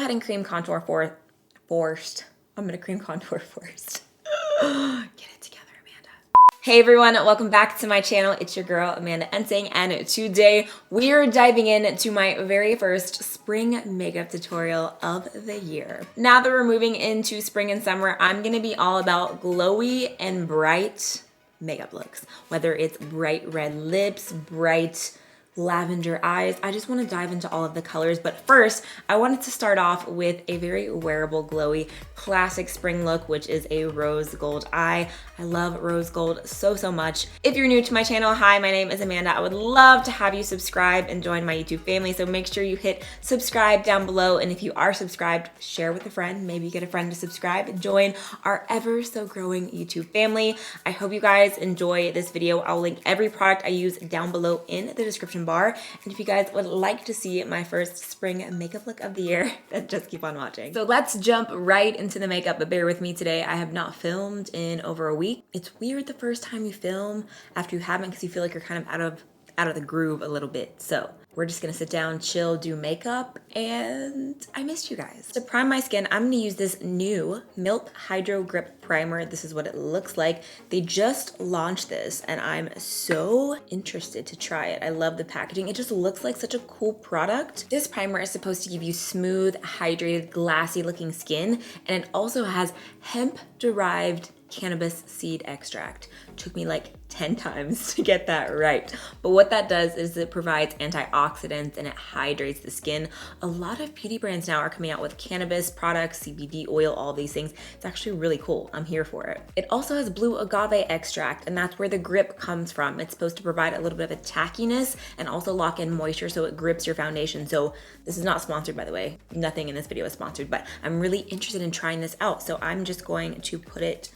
ahead and cream contour first. I'm gonna cream contour first. Get it together, Amanda. Hey everyone, welcome back to my channel. It's your girl, AmandaEnsing, and today we are diving into my very first spring makeup tutorial of the year. Now that we're moving into spring and summer, I'm gonna be all about glowy and bright makeup looks. Whether it's bright red lips, bright lavender eyes. I just want to dive into all of the colors, but first I wanted to start off with a very wearable, glowy, classic spring look, which is a rose gold eye. I love rose gold so much. If you're new to my channel, hi, my name is Amanda. I would love to have you subscribe and join my YouTube family, so make sure you hit subscribe down below, and if you are subscribed, share with a friend. Maybe get a friend to subscribe and join our ever so growing YouTube family. I hope you guys enjoy this video. I'll link every product I use down below in the description bar. And if you guys would like to see my first spring makeup look of the year, then just keep on watching. So let's jump right into the makeup, but bear with me today. I have not filmed in over a week. It's weird the first time you film after you haven't, because you feel like you're kind of out of the groove a little bit. So we're just gonna sit down, chill, do makeup, and I missed you guys. To prime my skin, I'm gonna use this new Milk Hydro Grip Primer. This is what it looks like. They just launched this and I'm so interested to try it. I love the packaging. It just looks like such a cool product. This primer is supposed to give you smooth, hydrated, glassy looking skin, and it also has hemp-derived cannabis seed extract. Took me like 10 times to get that right. But what that does is it provides antioxidants and it hydrates the skin. A lot of beauty brands now are coming out with cannabis products, CBD oil, all these things. It's actually really cool. I'm here for it. It also has blue agave extract, and that's where the grip comes from. It's supposed to provide a little bit of a tackiness and also lock in moisture so it grips your foundation. So this is not sponsored, by the way. Nothing in this video is sponsored, but I'm really interested in trying this out. So I'm just going to put it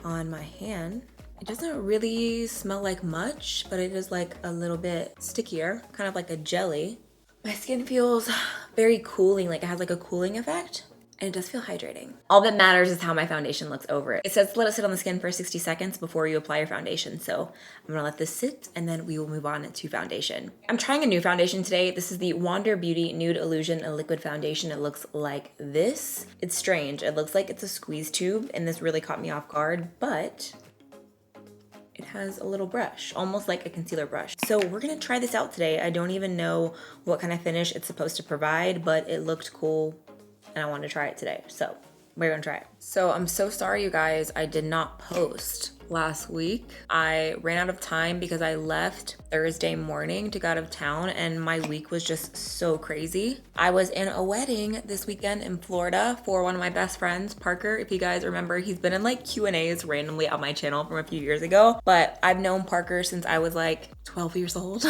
on my hand. It doesn't really smell like much, but it is like a little bit stickier, kind of like a jelly. My skin feels very cooling, like it has like a cooling effect, and it does feel hydrating. All that matters is how my foundation looks over it. It says let it sit on the skin for 60 seconds before you apply your foundation. So I'm gonna let this sit and then we will move on to foundation. I'm trying a new foundation today. This is the Wander Beauty Nude Illusion Liquid Foundation. It looks like this. It's strange. It looks like it's a squeeze tube, and this really caught me off guard, but it has a little brush, almost like a concealer brush. So we're gonna try this out today. I don't even know what kind of finish it's supposed to provide, but it looked cool and I wanted to try it today. So we're gonna try it. So I'm so sorry, you guys, I did not post last week. I ran out of time because I left Thursday morning to go out of town, and my week was just so crazy. I was in a wedding this weekend in Florida for one of my best friends, Parker. If you guys remember, he's been in like Q&As randomly on my channel from a few years ago, but I've known Parker since I was like 12 years old.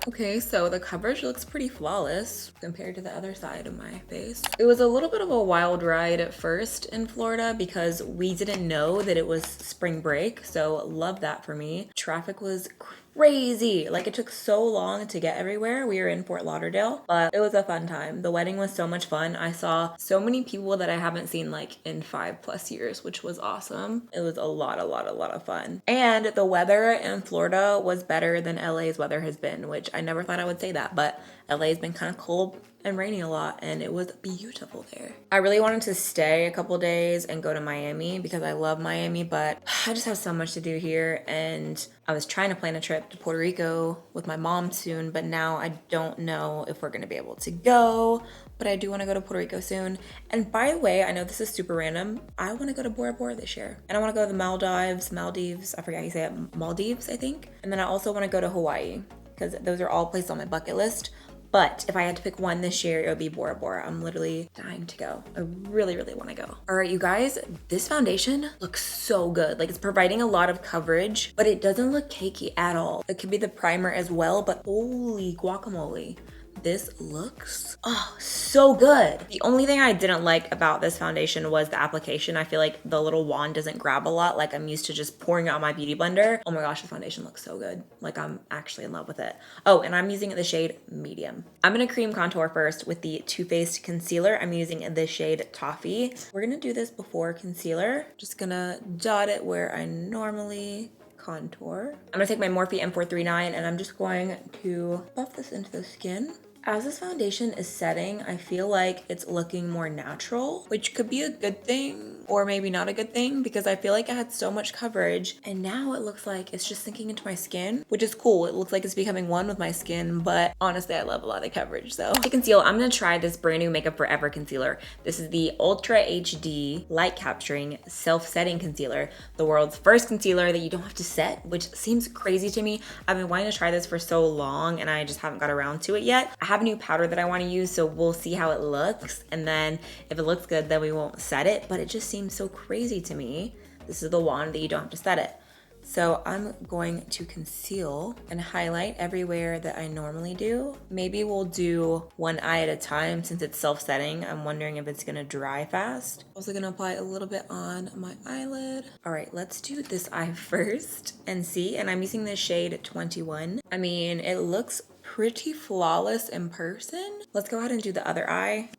Okay, so the coverage looks pretty flawless compared to the other side of my face. It was a little bit of a wild ride at first in Florida because we didn't know that it was spring break, so love that for me. Traffic was crazy. Like, it took so long to get everywhere. We were in Fort Lauderdale, but it was a fun time. The wedding was so much fun. I saw so many people that I haven't seen like in 5+ years, which was awesome. It was a lot of fun. And the weather in Florida was better than LA's weather has been, which I never thought I would say that, but LA's been kind of cold and raining a lot, and it was beautiful there. I really wanted to stay a couple days and go to Miami because I love Miami, but I just have so much to do here, and I was trying to plan a trip to Puerto Rico with my mom soon, but now I don't know if we're gonna be able to go, but I do want to go to Puerto Rico soon. And by the way, I know this is super random, I want to go to Bora Bora this year, and I want to go to the Maldives, I forget how you say it, Maldives, I think. And then I also want to go to Hawaii, because those are all places on my bucket list. But if I had to pick one this year, it would be Bora Bora. I'm literally dying to go. I really want to go. All right, you guys, this foundation looks so good. Like, it's providing a lot of coverage, but it doesn't look cakey at all. It could be the primer as well, but holy guacamole. This looks, so good. The only thing I didn't like about this foundation was the application. I feel like the little wand doesn't grab a lot. Like, I'm used to just pouring it on my beauty blender. Oh my gosh, the foundation looks so good. Like, I'm actually in love with it. Oh, and I'm using the shade medium. I'm gonna cream contour first with the Too Faced concealer. I'm using the shade Toffee. We're gonna do this before concealer. Just gonna dot it where I normally contour. I'm gonna take my Morphe M439 and I'm just going to buff this into the skin. As this foundation is setting, I feel like it's looking more natural, which could be a good thing or maybe not a good thing because I feel like I had so much coverage and now it looks like it's just sinking into my skin, which is cool. It looks like it's becoming one with my skin, but honestly, I love a lot of coverage. So to conceal, I'm gonna try this brand new Makeup Forever concealer. This is the Ultra HD Light Capturing Self-Setting Concealer, the world's first concealer that you don't have to set, which seems crazy to me. I've been wanting to try this for so long and I just haven't got around to it yet. I have a new powder that I want to use, so we'll see how it looks. And then if it looks good, then we won't set it, but it just seems so crazy to me. This is the wand that you don't have to set it. So I'm going to conceal and highlight everywhere that I normally do. Maybe we'll do one eye at a time since it's self-setting. I'm wondering if it's gonna dry fast. Also gonna apply a little bit on my eyelid. All right, let's do this eye first and see. And I'm using the shade 21. I mean, it looks pretty flawless in person. Let's go ahead and do the other eye.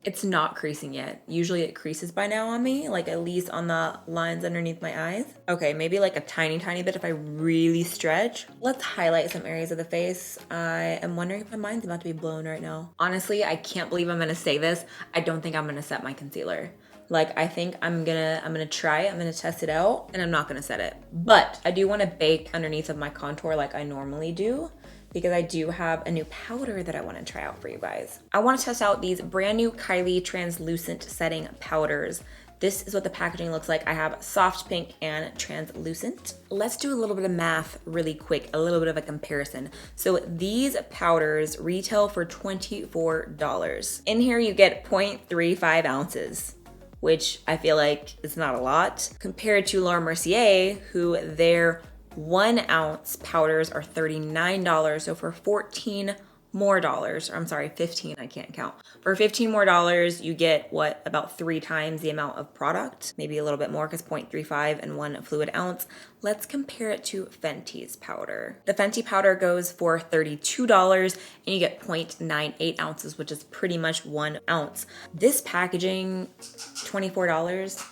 It's not creasing yet. Usually it creases by now on me, like at least on the lines underneath my eyes. Okay, maybe like a tiny bit if I really stretch. Let's highlight some areas of the face. I am wondering if my mind's about to be blown right now. Honestly, I can't believe I'm gonna say this. I don't think I'm gonna set my concealer. Like, I think I'm gonna try it, I'm gonna test it out, and I'm not gonna set it. But I do wanna bake underneath of my contour like I normally do, because I do have a new powder that I want to try out for you guys. I want to test out these brand new Kylie translucent setting powders. This is what the packaging looks like. I have soft pink and translucent. Let's do a little bit of math really quick, a little bit of a comparison. So these powders retail for $24. In here you get 0.35 ounces, which I feel like is not a lot, compared to Laura Mercier, who their 1 ounce powders are $39. So for $14 more, or I'm sorry, 15, I can't count. For $15 more, you get what, about 3 times the amount of product, maybe a little bit more because 0.35 and 1 fluid ounce. Let's compare it to Fenty's powder. The Fenty powder goes for $32 and you get 0.98 ounces, which is pretty much 1 ounce. This packaging, $24.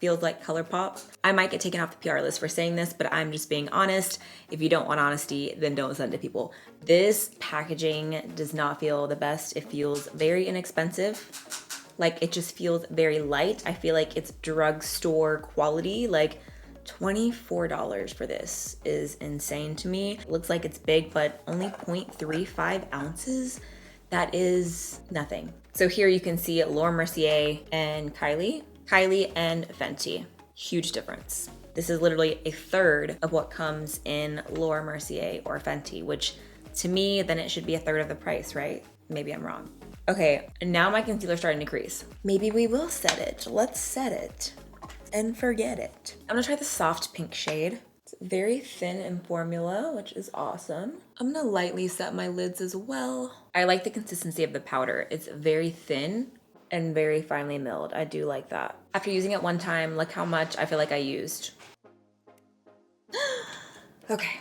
Feels like ColourPop. I might get taken off the PR list for saying this, but I'm just being honest. If you don't want honesty, then don't send it to people. This packaging does not feel the best. It feels very inexpensive. Like, it just feels very light. I feel like it's drugstore quality. Like, $24 for this is insane to me. It looks like it's big, but only 0.35 ounces. That is nothing. So here you can see Laura Mercier and Kylie and Fenty. Huge difference. This is literally a third of what comes in Laura Mercier or Fenty, which to me, then it should be a third of the price, right? Maybe I'm wrong. Okay, now my concealer's starting to crease. Maybe we will set it. Let's set it and forget it. I'm gonna try the soft pink shade. It's very thin in formula, which is awesome. I'm gonna lightly set my lids as well. I like the consistency of the powder. It's very thin and very finely milled. I do like that. After using it one time, look how much I feel like I used. Okay,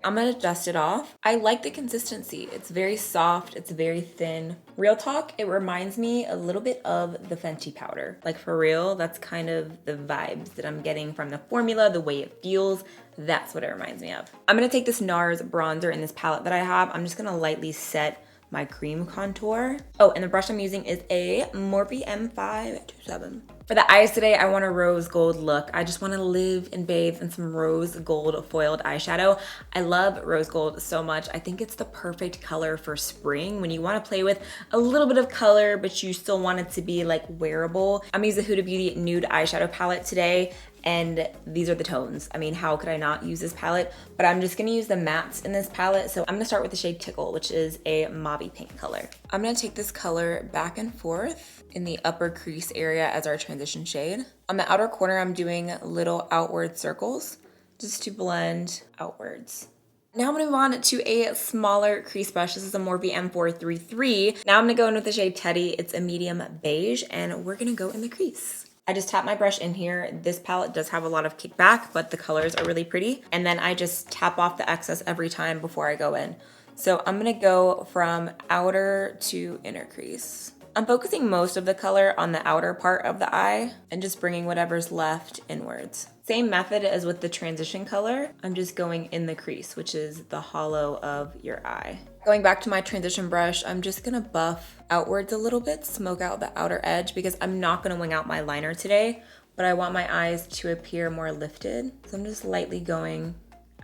I'm gonna dust it off. I like the consistency. It's very soft, it's very thin. Real talk, it reminds me a little bit of the Fenty powder. Like, for real, that's kind of the vibes that I'm getting from the formula, the way it feels. That's what it reminds me of. I'm gonna take this NARS bronzer in this palette that I have. I'm just gonna lightly set my cream contour. Oh, and the brush I'm using is a Morphe M527. For the eyes today, I want a rose gold look. I just want to live and bathe in some rose gold foiled eyeshadow. I love rose gold so much. I think it's the perfect color for spring when you want to play with a little bit of color, but you still want it to be like wearable. I'm using the Huda Beauty nude eyeshadow palette today, and these are the tones. I mean, how could I not use this palette? But I'm just gonna use the mattes in this palette. So I'm gonna start with the shade Tickle, which is a mauvey pink color. I'm gonna take this color back and forth in the upper crease area as our transition shade. On the outer corner, I'm doing little outward circles just to blend outwards. Now I'm gonna move on to a smaller crease brush. This is a Morphe M433. Now I'm gonna go in with the shade Teddy. It's a medium beige, and we're gonna go in the crease. I just tap my brush in here. This palette does have a lot of kickback, but the colors are really pretty. And then I just tap off the excess every time before I go in. So I'm gonna go from outer to inner crease. I'm focusing most of the color on the outer part of the eye and just bringing whatever's left inwards. Same method as with the transition color. I'm just going in the crease, which is the hollow of your eye. Going back to my transition brush, I'm just gonna buff outwards a little bit, smoke out the outer edge because I'm not gonna wing out my liner today, but I want my eyes to appear more lifted. So I'm just lightly going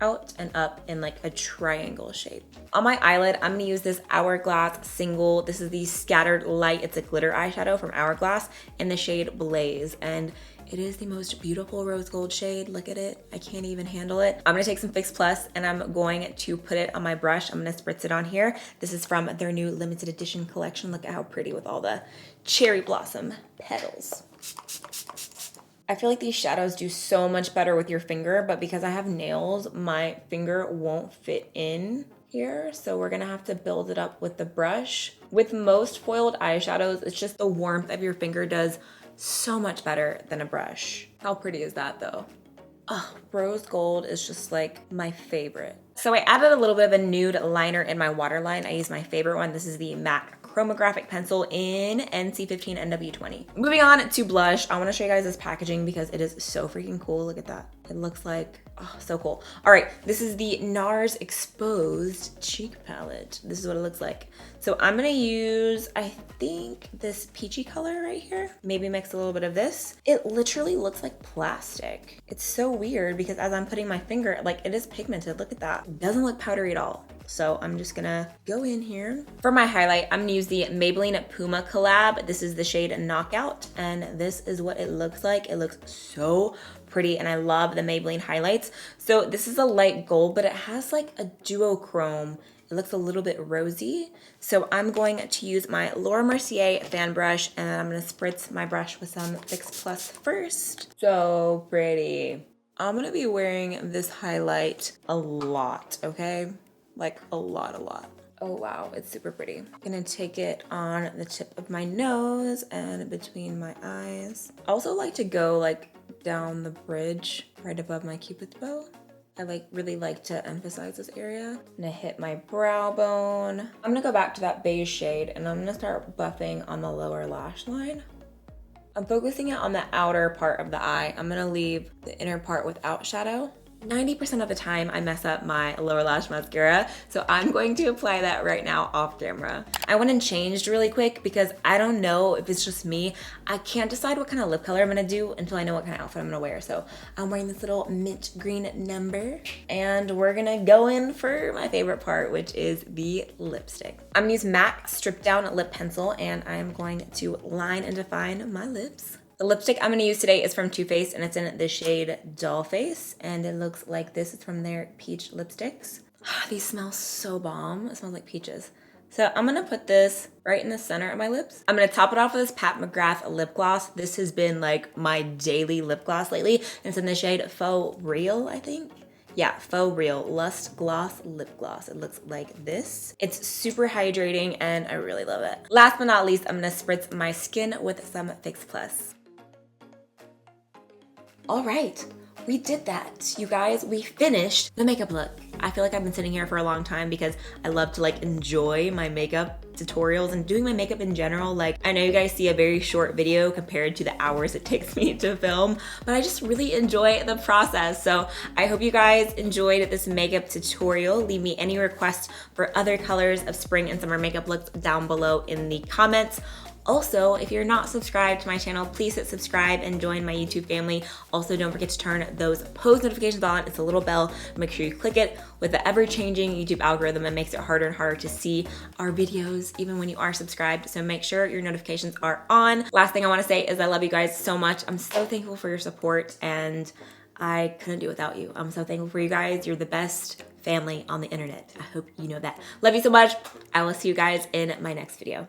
out and up in like a triangle shape. On my eyelid, I'm gonna use this Hourglass single. This is the Scattered Light. It's a glitter eyeshadow from Hourglass in the shade Blaze. And it is the most beautiful rose gold shade. Look at it. I can't even handle it. I'm gonna take some Fix Plus and I'm going to put it on my brush. I'm gonna spritz it on here. This is from their new limited edition collection. Look at how pretty with all the cherry blossom petals. I feel like these shadows do so much better with your finger, but because I have nails, my finger won't fit in here. So we're gonna have to build it up with the brush. With most foiled eyeshadows, it's just the warmth of your finger does so much better than a brush. How pretty is that though? Oh, rose gold is just like my favorite. So I added a little bit of a nude liner in my waterline. I used my favorite one. This is the MAC Chromographic Pencil in NC15 NW20. Moving on to blush, I wanna show you guys this packaging because it is so freaking cool. Look at that. It looks like, oh, so cool. All right, this is the NARS Exposed Cheek Palette. This is what it looks like. So I'm gonna use, I think, this peachy color right here. Maybe mix a little bit of this. It literally looks like plastic. It's so weird because as I'm putting my finger, like it is pigmented, look at that. It doesn't look powdery at all. So I'm just gonna go in here. For my highlight, I'm gonna use the Maybelline Puma collab. This is the shade Knockout, and this is what it looks like. It looks so pretty, and I love the Maybelline highlights. So this is a light gold, but it has like a duochrome. It looks a little bit rosy. So I'm going to use my Laura Mercier fan brush, and I'm gonna spritz my brush with some Fix Plus first. So pretty. I'm gonna be wearing this highlight a lot, okay? Like a lot. Oh wow, it's super pretty. I'm gonna take it on the tip of my nose and between my eyes. I also like to go like down the bridge right above my cupid's bow. I really like to emphasize this area. I'm gonna hit my brow bone. I'm gonna go back to that beige shade and I'm gonna start buffing on the lower lash line. I'm focusing it on the outer part of the eye. I'm gonna leave the inner part without shadow. 90% of the time I mess up my lower lash mascara, so I'm going to apply that right now off camera. I went and changed really quick because I don't know if it's just me. I can't decide what kind of lip color I'm gonna do until I know what kind of outfit I'm gonna wear. So I'm wearing this little mint green number, and we're gonna go in for my favorite part, which is the lipstick. I'm gonna use MAC Stripped Down Lip Pencil, and I'm going to line and define my lips. The lipstick I'm gonna use today is from Too Faced, and it's in the shade Dollface, and it looks like this. It's from their peach lipsticks. These smell so bomb. It smells like peaches. So I'm gonna put this right in the center of my lips. I'm gonna top it off with this Pat McGrath lip gloss. This has been like my daily lip gloss lately, and it's in the shade Faux Real, I think. Yeah, Faux Real Lust Gloss Lip Gloss. It looks like this. It's super hydrating, and I really love it. Last but not least, I'm gonna spritz my skin with some Fix Plus. All right, we did that. You guys, we finished the makeup look. I feel like I've been sitting here for a long time because I love to like enjoy my makeup tutorials and doing my makeup in general. Like, I know you guys see a very short video compared to the hours it takes me to film, but I just really enjoy the process. So I hope you guys enjoyed this makeup tutorial. Leave me any requests for other colors of spring and summer makeup looks down below in the comments. Also, if you're not subscribed to my channel, please hit subscribe and join my YouTube family. Also, don't forget to turn those post notifications on. It's a little bell. Make sure you click it. With the ever-changing YouTube algorithm, it makes it harder and harder to see our videos, even when you are subscribed. So make sure your notifications are on. Last thing I want to say is I love you guys so much. I'm so thankful for your support, and I couldn't do it without you. I'm so thankful for you guys. You're the best family on the internet. I hope you know that. Love you so much. I will see you guys in my next video.